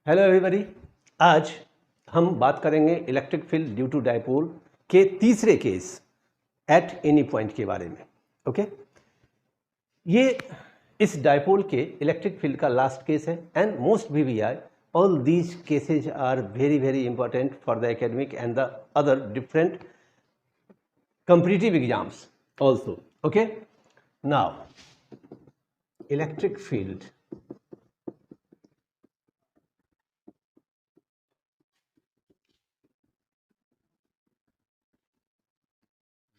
Hello everybody. आज हम बात करेंगे electric field due to dipole के तीसरे केस एट एनी पॉइंट के बारे में। ओके, ये इस डायपोल के इलेक्ट्रिक फील्ड का लास्ट केस है and most VVI all these cases are very very important for the academic and the other different competitive exams also. Okay, now electric field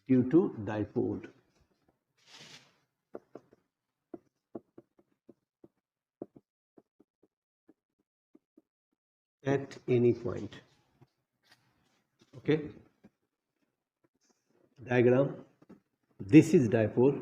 due to dipole at any point. Okay, diagram, this is dipole,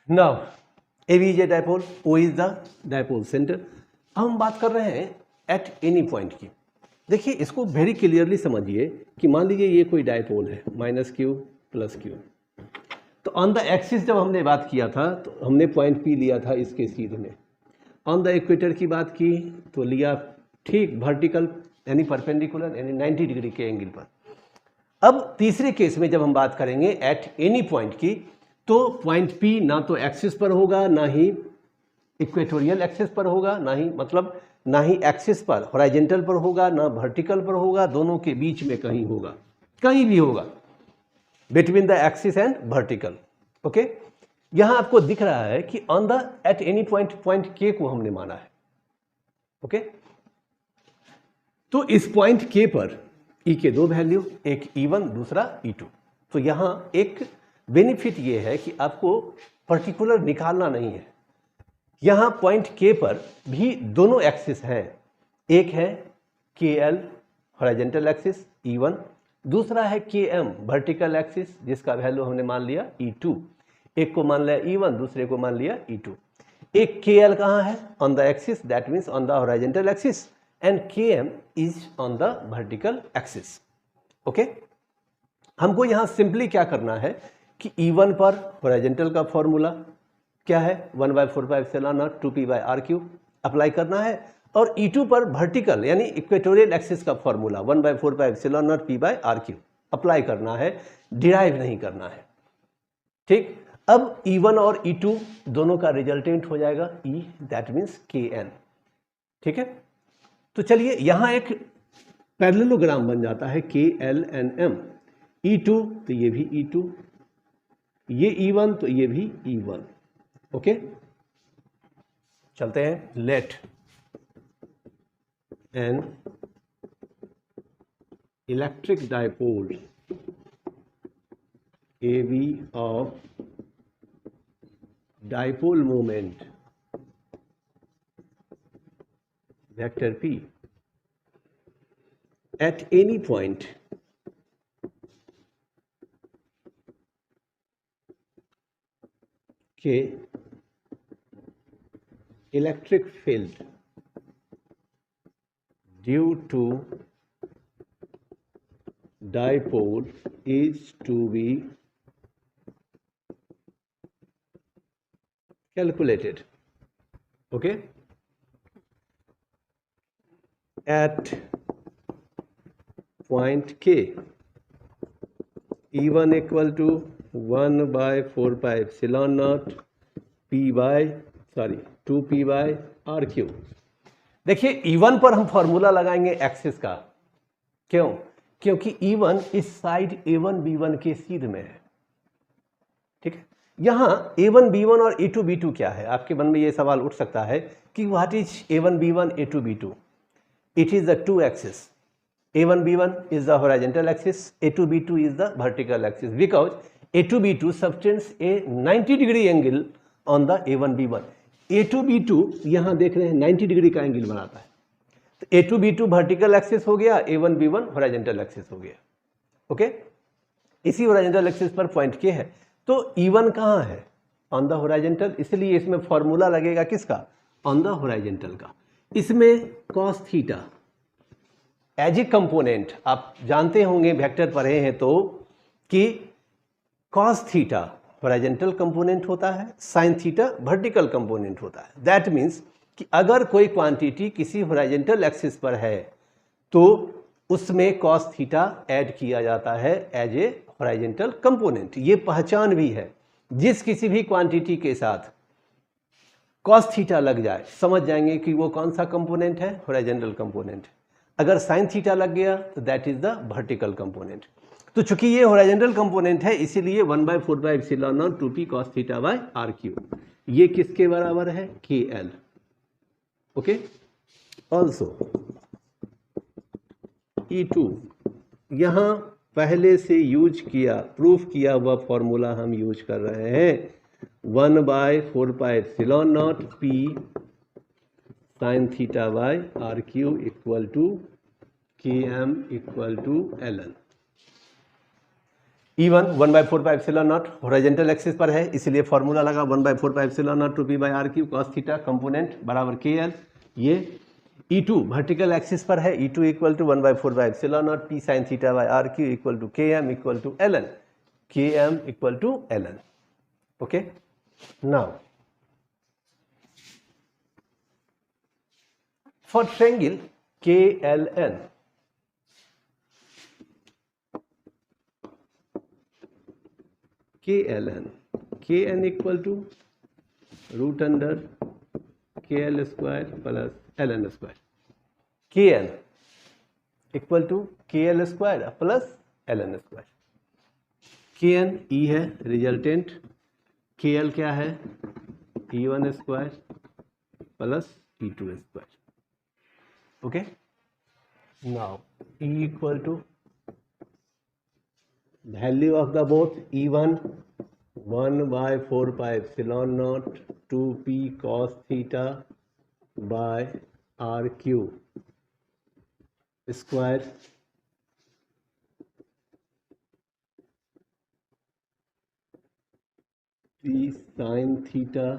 now AB is a dipole, O is the dipole center. हम बात कर रहे हैं eight any point की। देखिए, इसको very clearly समझिए कि मान लीजिए ये कोई डायपोल है -Q + Q, तो ऑन द एक्सिस जब हमने बात किया था तो हमने पॉइंट P लिया था इसके सीध में। ऑन द इक्वेटर की बात की तो लिया ठीक वर्टिकल यानी परपेंडिकुलर यानी 90 डिग्री के एंगल पर। अब तीसरे केस में जब हम बात करेंगे एट एनी पॉइंट की, तो पॉइंट P ना तो एक्सिस पर होगा, ना ही इक्वेटोरियल एक्सिस पर होगा, ना ही एक्सिस पर हॉरिजॉन्टल पर होगा, ना वर्टिकल पर होगा, दोनों के बीच में कहीं होगा, कहीं भी होगा between the axis and vertical. Okay, यहां आपको दिख रहा है कि on the eight any point K को हमने माना है। ओके, तो इस पॉइंट K पर E के दो वैल्यू, एक E1 दूसरा E2। तो यहां एक बेनिफिट ये है कि आपको पर्टिकुलर निकालना नहीं है। यहां पॉइंट K पर भी दोनों एक्सिस हैं, एक है KL हॉरिजॉन्टल एक्सिस E1, दूसरा है KM वर्टिकल एक्सिस जिसका वैल्यू हमने मान लिया E2। एक को मान लिया E1, दूसरे को मान लिया E2। एक KL कहाँ है? On the axis, that means on the horizontal axis, and KM is on the vertical axis. Okay, हमको यहां सिंपली क्या करना है कि E1 पर हॉरिजॉन्टल का फॉर्मूला क्या है? 1/4πε0 2p/r³ अप्लाई करना है, और E2 पर वर्टिकल यानी इक्वेटोरियल एक्सिस का फॉर्मूला 1/4πε0 p/r³ अप्लाई करना है, डिराइव नहीं करना है। ठीक, अब E1 और E2 दोनों का रिजल्टेंट हो जाएगा E, दैट मीन्स KN। ठीक है, तो चलिए यहां एक पैरेललोग्राम बन जाता है KLNM। E2 तो ये भी E2, ये E1 तो ये भी E1। ओके, चलते हैं। Let an electric dipole AB of dipole moment vector P at any point K electric field due to dipole is to be calculated, okay, at point K, E1 equal to 1 by 4 pi epsilon naught P by 2P by RQ। देखिए E1 पर हम formula लगाएंगे axis का, क्यों? क्योंकि E1 इस side A1 B1 के सीध में है, ठीक है। यहां A1 B1 और A2 B2 क्या है? आपके मन में ये सवाल उठ सकता है कि what is A1 B1 A2 B2? It is the two axis, A1 B1 is the horizontal axis, A2 B2 is the vertical axis, because A2 B2 subtends a 90 degree angle on the A1 B1। A2 B2 यहां देख रहे हैं 90 degree का angle बनाता है, तो A2 B2 vertical axis हो गया, A1 B1 हॉरिजॉन्टल एक्सिस हो गया, ओके। इसी हॉरिजॉन्टल एक्सिस पर पॉइंट K है, तो E1 कहां है? ऑन द हॉरिजॉन्टल, इसलिए इसमें फॉर्मूला लगेगा किसका? ऑन द हॉरिजॉन्टल का। इसमें cos theta as a component, आप जानते होंगे वेक्टर पढ़े हैं तो, कि cos थीटा हॉरिजॉन्टल कंपोनेंट होता है, sin थीटा वर्टिकल कंपोनेंट होता है। दैट मीन्स कि अगर कोई क्वांटिटी किसी हॉरिजॉन्टल एक्सिस पर है तो उसमें cos थीटा ऐड किया जाता है एज ए हॉरिजॉन्टल कंपोनेंट। ये पहचान भी है, जिस किसी भी क्वांटिटी के साथ cos थीटा लग जाए समझ जाएंगे कि वो कौन सा कंपोनेंट है? Horizontal component. अगर साइन थीटा लग गया तो that is the vertical component. तो चूंकि ये हॉरिजॉन्टल कंपोनेंट है, इसीलिए 1/4 pi epsilon naught 2p cos theta by RQ, ये किसके बराबर है? KL, okay. ऑल्सो E2 यहां पहले से यूज किया, प्रूफ किया हुआ फॉर्मूला हम यूज कर रहे हैं, 1/4 pi epsilon naught P sin theta by RQ equal to KM equal to LN। E1 1/4 pi epsilon naught horizontal axis पर है, इसलिए फॉर्मूला लगा 1/4 pi epsilon naught 2p by RQ cos theta component बराबर KL। ये E2 vertical axis पर है, E2 equal to 1/4 pi epsilon naught P sin theta by RQ equal to KM equal to LN, KM equal to LN, okay. Now for triangle KLN, KN equal to root under KL square plus LN square, KN equal to KL square plus LN square। KN E है resultant, KL क्या है? E1 square plus E2 square, okay। Now E equal to value of the both, E1 1/4 pi epsilon naught 2p cos theta by RQ square P sin theta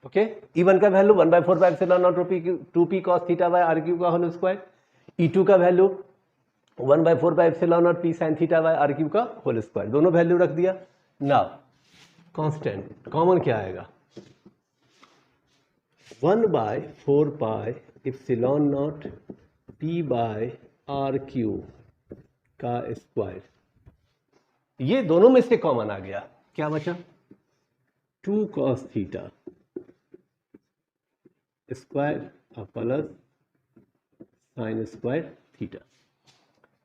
okay. E1 का value 1/4 pi epsilon naught 2p cos theta by RQ का whole square, E2 का value 1/4 pi epsilon naught P sin theta by RQ का whole square, दोनों value रख दिया। Now constant common क्या आएगा? 1/4 pi epsilon naught P by RQ का square, ये दोनों में से कॉमन आ गया, क्या बचा? 2 cos theta square plus sine square theta,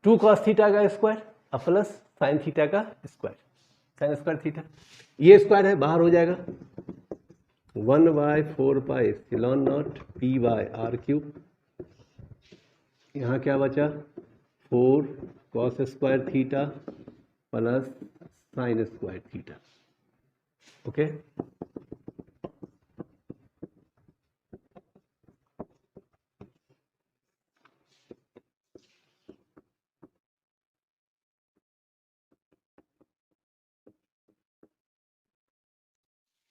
2 cos थीटा का स्क्वायर प्लस साइन थीटा का स्क्वायर, साइन स्क्वायर थीटा, ये स्क्वायर है बाहर हो जाएगा, 1/4 pi epsilon naught P by RQ, यहाँ क्या बचा? 4 cos square theta plus sine square theta, okay.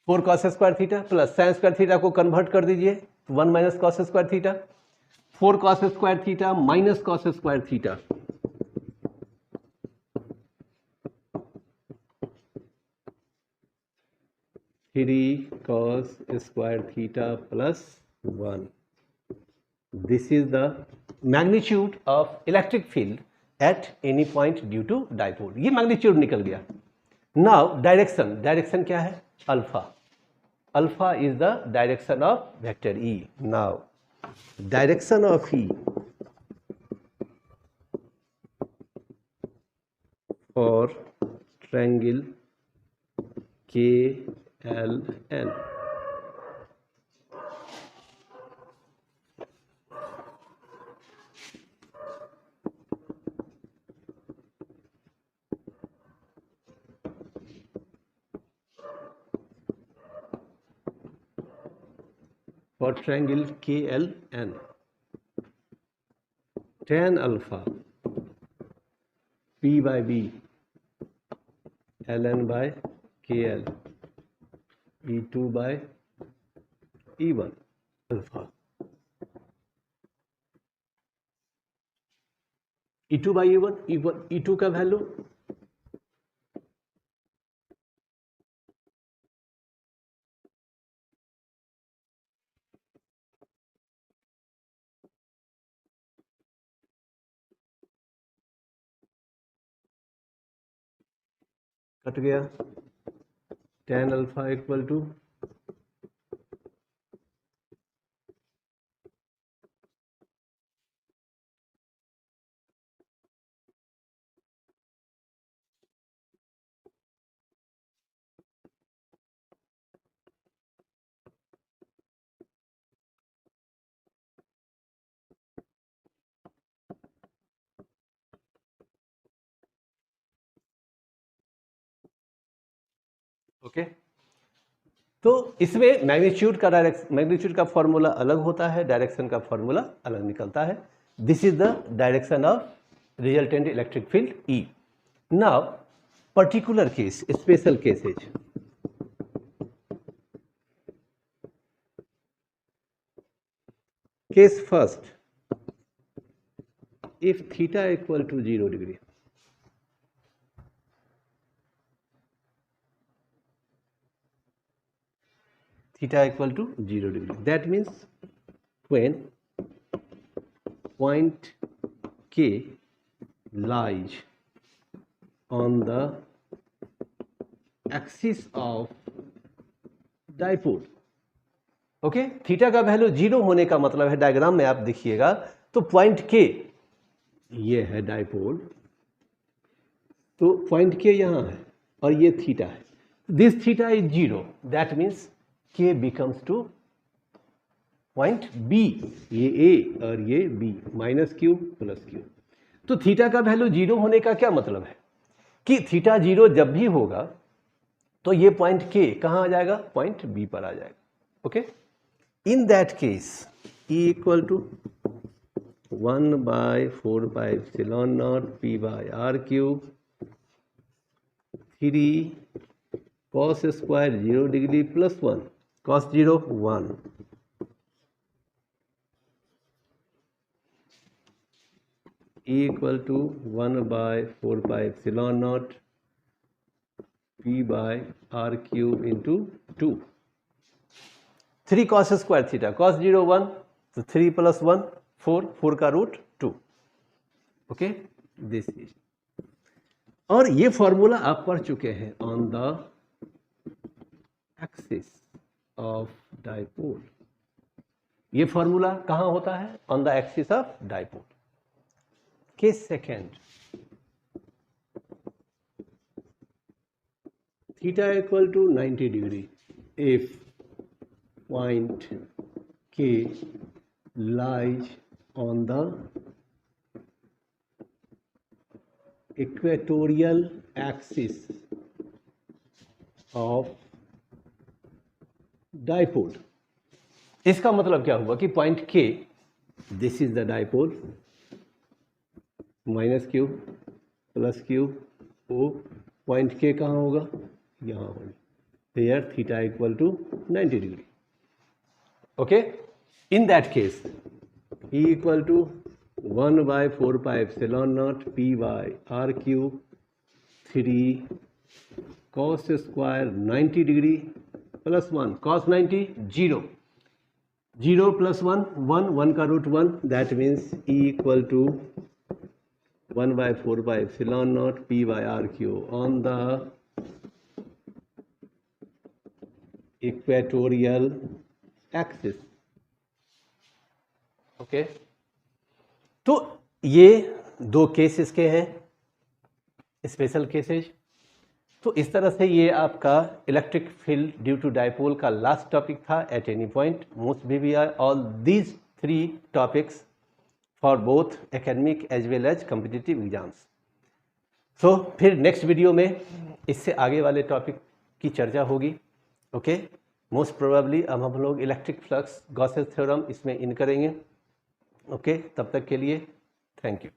4 cos square theta plus sine square theta को कन्वर्ट कर दीजिए 1 minus cos square theta, 4 cos square theta minus cos square theta, three cos square theta plus 1. This is the magnitude of electric field at any point due to dipole. ये magnitude निकल गया. Now direction क्या है? Alpha. Alpha is the direction of vector E. Now direction of E for triangle KLN. For triangle KLN, tan alpha P by B ln by KL E2 by E1 alpha. E2 by E1, E2 का value cut गया, tan alpha equal to okay. तो इसमें magnitude का formula अलग होता है, direction का formula अलग निकलता है. This is the direction of resultant electric field E. Now particular case, special cases. Case first, if theta equal to 0 degree, theta equal to 0 degree, that means when point K lies on the axis of dipole. Okay, theta का value 0 होने का मतलब है, diagram में आप देखिएगा तो point K ये है डाइपोल, तो पॉइंट K यहाँ है और ये थीटा है. This theta is 0, that means K becomes two point B, ये A और ये B, minus Q plus Q. तो थीटा का वैल्यू 0 होने का क्या मतलब है कि थीटा 0 जब भी होगा तो ये पॉइंट K कहाँ आ जाएगा? पॉइंट B पर आ जाएगा. Okay, in that case E equal to 1 by 4 by epsilon naught P by R cube 3 cos square 0 degree plus 1 cos 0 1 E equal to 1 by 4 by epsilon naught P by R cube into 2. 3 cos square theta, cos 0 1, so 3 plus 1 4, 4 का root 2. Okay, this is, और ये formula आप पढ़ चुके हैं, on the axis of dipole. ये formula कहाँ होता है? On the axis of dipole. Case second, theta equal to 90 degree if point K lies on the equatorial axis of dipole. इसका मतलब क्या हुआ कि point K, this is the dipole, minus Q plus Q, O, point K कहाँ होगा? यहाँ होगा. Here theta equal to 90 degree. Okay, in that case E equal to 1/4πε0 P by R cube 3 cos square 90 degree plus 1 cos 90 0 0 plus 1 1 1 का root 1 that means E equal to 1/4πε0 P by R cube on the equatorial axis. Okay, तो ये दो cases के हैं, special cases. तो इस तरह से ये आपका electric field due to dipole का लास्ट टॉपिक था at any point. Most VBI all these 3 topics for both academic as well as competitive exams. So फिर नेक्स्ट वीडियो में इससे आगे वाले टॉपिक की चर्चा होगी। ओके, मोस्ट प्रोबेबली अब हम लोग इलेक्ट्रिक फ्लक्स गॉसेस थ्योरम इसमें इन करेंगे। ओके, तब तक के लिए थैंक यू।